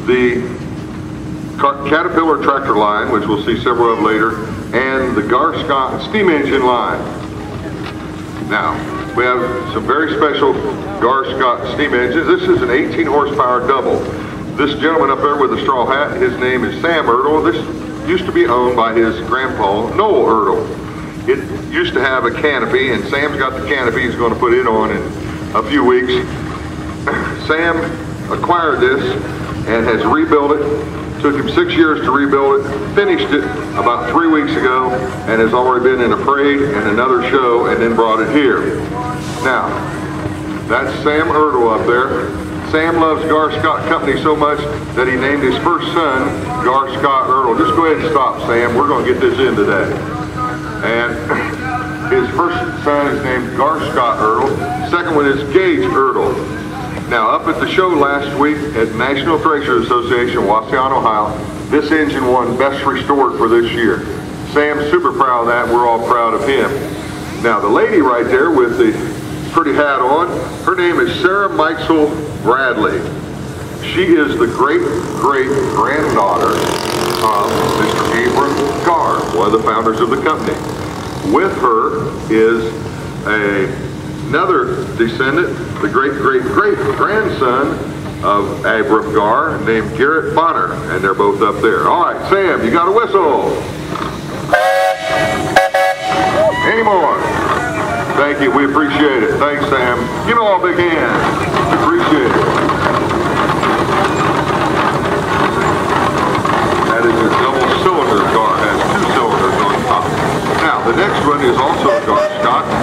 the Caterpillar tractor line, which we'll see several of later, and the Darke steam engine line. Now, we have some very special Darke steam engines. This is an 18 horsepower double. This gentleman up there with the straw hat, his name is Sam Ertl. This used to be owned by his grandpa, Noel Ertl. It used to have a canopy, and Sam's got the canopy. He's going to put it on in a few weeks. Sam acquired this and has rebuilt it. Took him 6 years to rebuild it, finished it about 3 weeks ago, and has already been in a parade and another show, and then brought it here. Now, that's Sam Ertl up there. Sam loves Darke Company so much that he named his first son Darke Ertl. Just go ahead and stop, Sam. We're going to get this in today. And his first son is named Darke Ertl. Second one is Gage Ertl. Now, up at the show last week at National Threshers Association, Wasion, Ohio, this engine won Best Restored for this year. Sam's super proud of that. We're all proud of him. Now, the lady right there with the pretty hat on, her name is Sarah Meixel Bradley. She is the great-great-granddaughter of Mr. Abram Garr, one of the founders of the company. With her is another descendant, the great-great-great-grandson of Abram Garr, named Garrett Bonner, and they're both up there. All right, Sam, you got a whistle. Any more? Thank you, we appreciate it. Thanks, Sam. Give them all a big hand. Appreciate it. That is a double-cylinder car. It has 2 cylinders on top. Now, the next one is also a Darke.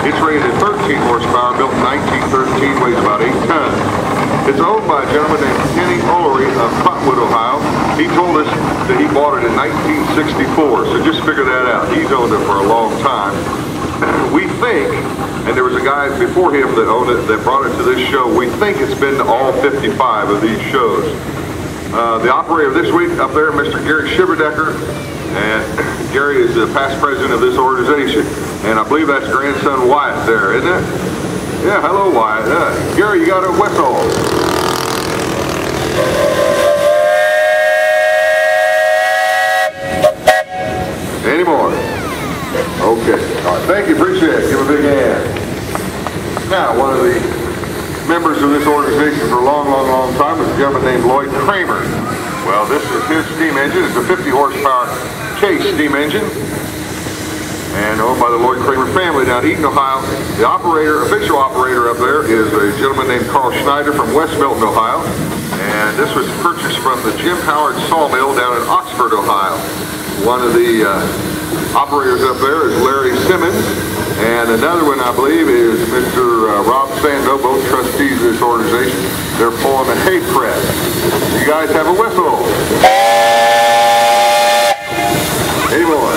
It's rated at 13 horsepower, built in 1913, weighs about 8 tons. It's owned by a gentleman named Kenny Olery of Cottonwood, Ohio. He told us that he bought it in 1964, so just figure that out. He's owned it for a long time. We think, and there was a guy before him that owned it, that brought it to this show, we think it's been to all 55 of these shows. The operator this week up there, Mr. Gary Shiverdecker, and Gary is the past president of this organization. And I believe that's grandson Wyatt there, isn't it? Yeah, hello Wyatt. Gary, you got a whistle. Any more? Okay. All right, thank you, appreciate it. Give a big hand. Now, one of the members of this organization for a long time was a gentleman named Lloyd Kramer. Well, this is his steam engine. It's a 50 horsepower Chase steam engine, and owned by the Lloyd Kramer family down in Eaton, Ohio. The official operator up there is a gentleman named Carl Schneider from West Milton, Ohio. And this was purchased from the Jim Howard Sawmill down in Oxford, Ohio. One of the operators up there is Larry Simmons, and another one, I believe, is Mr. Rob Sando, both trustees of this organization. They're pulling a hay press. You guys have a whistle. Any more?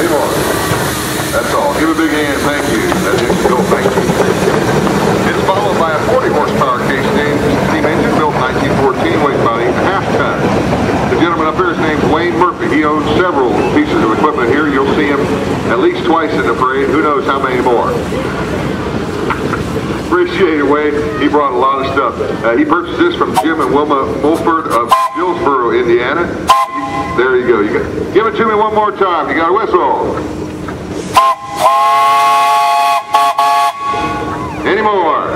Any more? That's all. Give a big hand. Thank you. That is go. Thank you. It's followed by a 40 horsepower Case steam engine built in 1914, weighs about 8.5 tons. The gentleman up here is named Wayne Murphy. He owns several pieces of equipment here. You'll see him at least twice in the parade. Who knows how many more? Appreciate it, Wayne. He brought a lot of stuff. He purchased this from Jim and Wilma Mulford of Hillsboro, Indiana. There you go. Give it to me one more time. You got a whistle. Any more?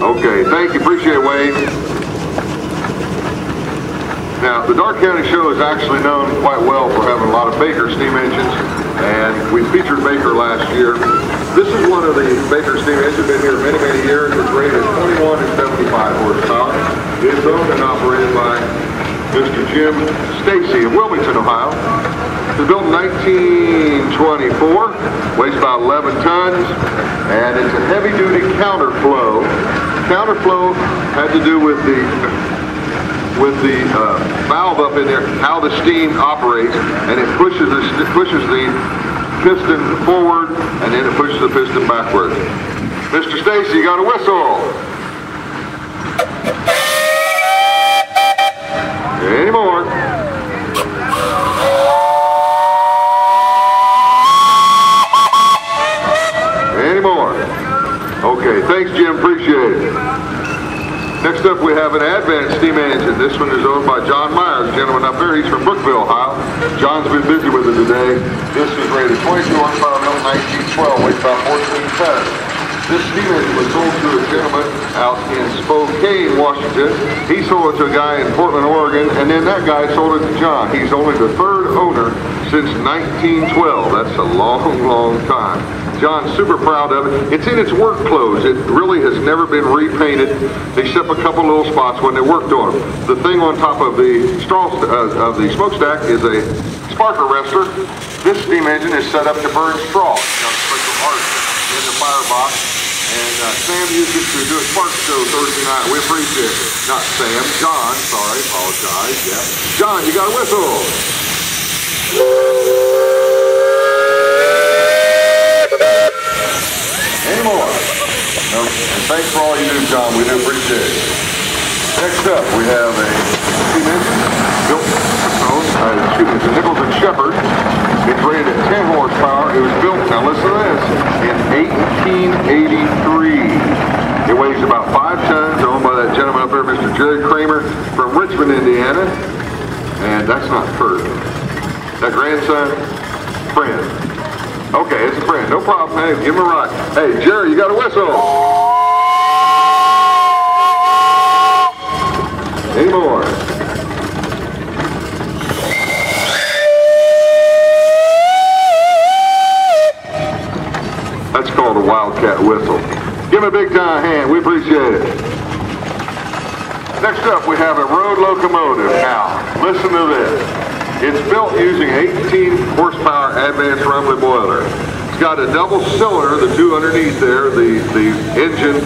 Okay, thank you. Appreciate it, Wayne. Now, the Darke County Show is actually known quite well for having a lot of Baker steam engines, and we featured Baker last year. This is one of the Baker steam engines, been here many, many years. It's rated 21 and 75 horsepower. It's owned and operated by Mr. Jim Stacy of Wilmington, Ohio. It was built in 1924, weighs about 11 tons, and it's a heavy-duty counterflow. Counterflow had to do with the valve up in there, how the steam operates, and it pushes the piston forward, and then it pushes the piston backwards. Mr. Stacy, you got a whistle. Any more? Any more? Okay, thanks, Jim. Appreciate it. Next up, we have an Advanced steam engine. This one is owned by John Myers, the gentleman up there. He's from Brookville, Ohio. John's been busy with it today. This is rated 22 horsepower, built 1912, weighs about 14 tons. This steam engine was sold to a gentleman out in Spokane, Washington. He sold it to a guy in Portland, Oregon, and then that guy sold it to John. He's only the third owner since 1912. That's a long, long time. John's super proud of it. It's in its work clothes. It really has never been repainted, except a couple little spots when they worked on it. The thing on top of the smokestack is a spark arrestor. This steam engine is set up to burn straw. It's got a special art in the firebox. And Sam used it to do a spark show Thursday night. We appreciate it. Not Sam, John. Sorry, apologize. Yeah. John, you got a whistle. Any more? No. And thanks for all you do, John. We do appreciate it. Next up, we have a steam engine built, it's a Nichols and Shepherd. It's rated at 10 horsepower. It was built, now listen to this, in 1883. It weighs about 5 tons, owned by that gentleman up there, Mr. Jerry Kramer from Richmond, Indiana. And that's not Kurt. That grandson? Friend. Okay, it's a friend. No problem. Hey, give him a ride. Hey, Jerry, you got a whistle. Any more? That's called a Wildcat whistle. Give him a big time hand. We appreciate it. Next up, we have a road locomotive. Now, listen to this. It's built using 18 horsepower advanced rumbly boiler. It's got a double cylinder, the two underneath there. The engine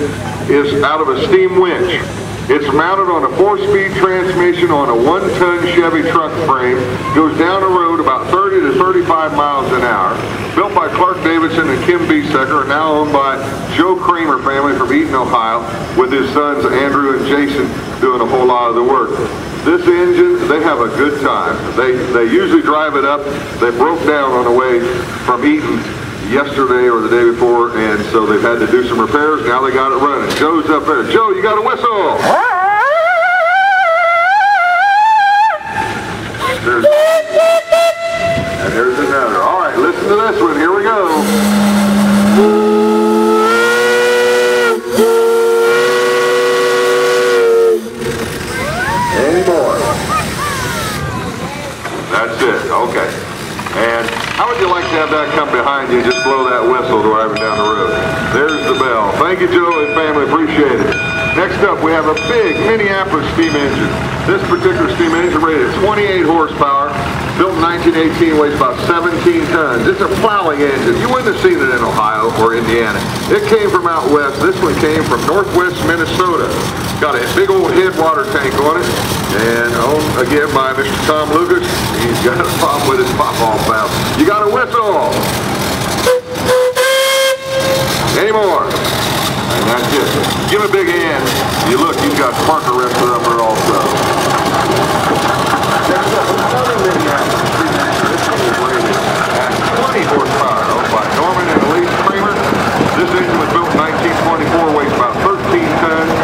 is out of a steam winch. It's mounted on a 4-speed transmission on a 1-ton Chevy truck frame. Goes down the road about 30 to 35 miles an hour. Built by Clark Davidson and Kim Besecker, now owned by Joe Kramer family from Eaton, Ohio, with his sons Andrew and Jason doing a whole lot of the work. This engine, they have a good time. They usually drive it up. They broke down on the way from Eaton yesterday or the day before, and so they've had to do some repairs. Now they got it running. Joe's up there. Joe, you got a whistle. And there's another. All right, listen to this one. Here we go. Any more? That's it. Okay. And how would you like to have that come behind you and just blow that whistle driving down the road? There's the bell. Thank you, Joe and family. Appreciate it. Next up, we have a big Minneapolis steam engine. This particular steam engine rated 28 horsepower. Built in 1918, weighs about 17 tons. It's a plowing engine. You wouldn't have seen it in Ohio or Indiana. It came from out west. This one came from northwest Minnesota. Got a big old head water tank on it. And owned again by Mr. Tom Lucas. He's got a problem with his pop-off valve. You got a whistle. Any more? And that's it. Give him a big hand. You look, you've got Parker Wrestler up there also. There's another Minneapolis steam engine. This one is rated at 20 horsepower, owned by Norman and Elise Kramer. This engine was built in 1924, weighs about 13 tons.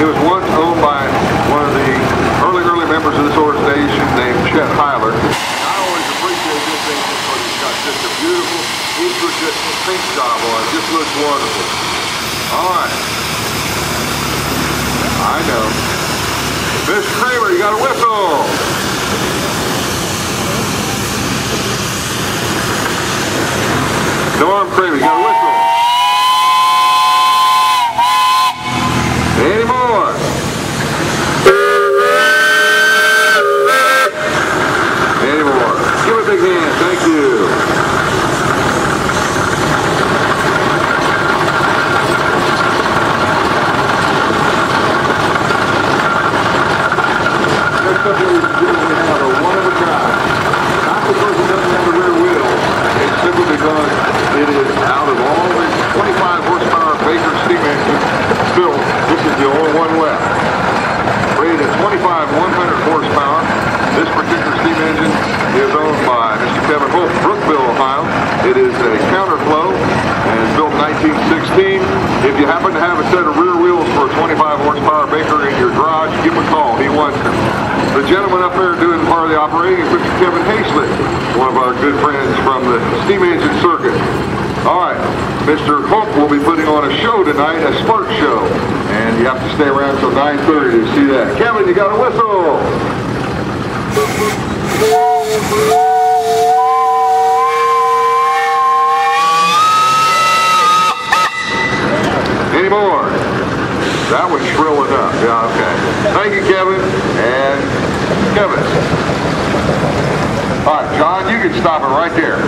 It was once owned by one of the early members of this organization named Chet Heiler. I always appreciate this engine because it's got just a beautiful, intricate paint job on it. It just looks wonderful. All right. I know. Miss Kramer, you got a whistle. Norm Kramer, you got a whistle. Any more? Any more? Give a big hand. Thank you. Next up, ladies and gentlemen, we have a one-of-a-kind. Not because it doesn't have a rear wheel, it's simply because it is out of all if you happen to have a set of rear wheels for a 25 horsepower Baker in your garage, give him a call. He wants them. The gentleman up there doing part of the operating is Mr. Kevin Hayslett, one of our good friends from the steam engine circuit. All right, Mr. Hope will be putting on a show tonight, a spark show, and you have to stay around till 9:30 to see that. Kevin, you got a whistle. Any more? That one's shrill enough. Yeah, okay. Thank you, Kevin. And Kevin. All right, John, you can stop it right there.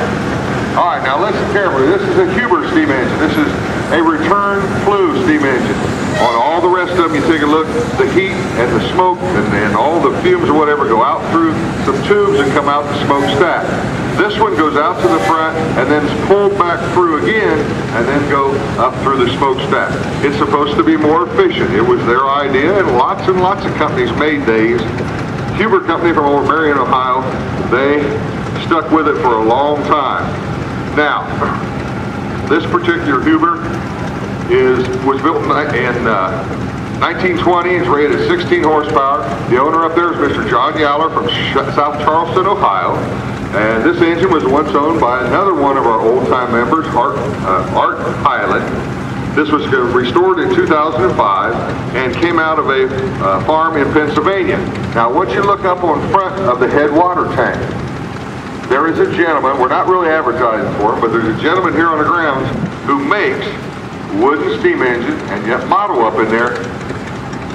All right, now listen carefully. This is a Huber steam engine. This is a return flue steam engine. On all the rest of them, you take a look, the heat and the smoke and all the fumes or whatever go out through some tubes and come out the smokestack. This one goes out to the front and then is pulled back through again and then go up through the smokestack. It's supposed to be more efficient. It was their idea, and lots of companies made these. Huber Company from over Marion, Ohio, they stuck with it for a long time. Now, this particular Huber was built in 1920. It's rated at 16 horsepower. The owner up there is Mr. John Yaller from South Charleston, Ohio. And this engine was once owned by another one of our old-time members, Art Pilot. This was restored in 2005 and came out of a farm in Pennsylvania. Now, once you look up on front of the head water tank, there is a gentleman, we're not really advertising for him, but there's a gentleman here on the grounds who makes wooden steam engine, and yet model up in there.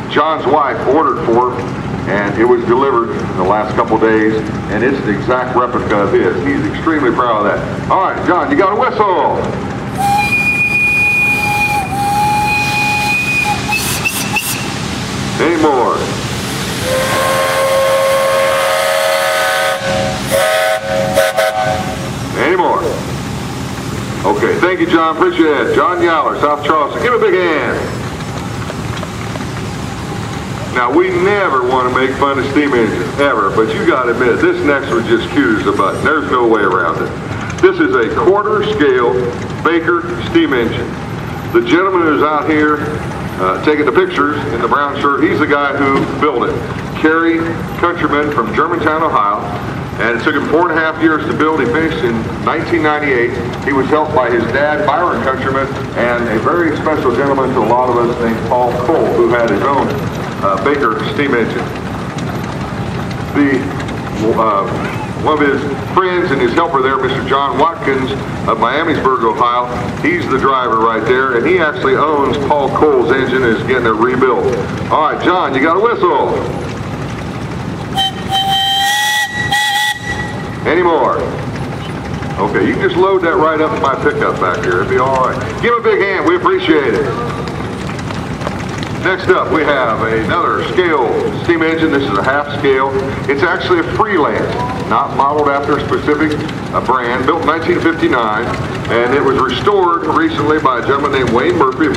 John's wife ordered for him, and it was delivered in the last couple days, and it's the exact replica of his. He's extremely proud of that. All right, John, you got a whistle. Any more? Any more? Okay, thank you, John. Appreciate it. John Yaller, South Charleston. Give a big hand. Now, we never want to make fun of steam engines, ever, but you got to admit, this next one just cute as a button. There's no way around it. This is a quarter-scale Baker steam engine. The gentleman who's out here taking the pictures in the brown shirt, he's the guy who built it. Kerry Countryman from Germantown, Ohio. And it took him 4.5 years to build. He finished in 1998. He was helped by his dad, Byron Countryman, and a very special gentleman to a lot of us named Paul Cole, who had his own Baker steam engine. One of his friends and his helper there, Mr. John Watkins of Miamisburg, Ohio, he's the driver right there, and he actually owns Paul Cole's engine and is getting it rebuilt. All right, John, you got a whistle. Any more? Okay, you can just load that right up in my pickup back here. It'll be all right. Give him a big hand. We appreciate it. Next up, we have another scale steam engine. This is a half scale. It's actually a freelance, not modeled after a specific brand. Built in 1959, and it was restored recently by a gentleman named Wayne Murphy.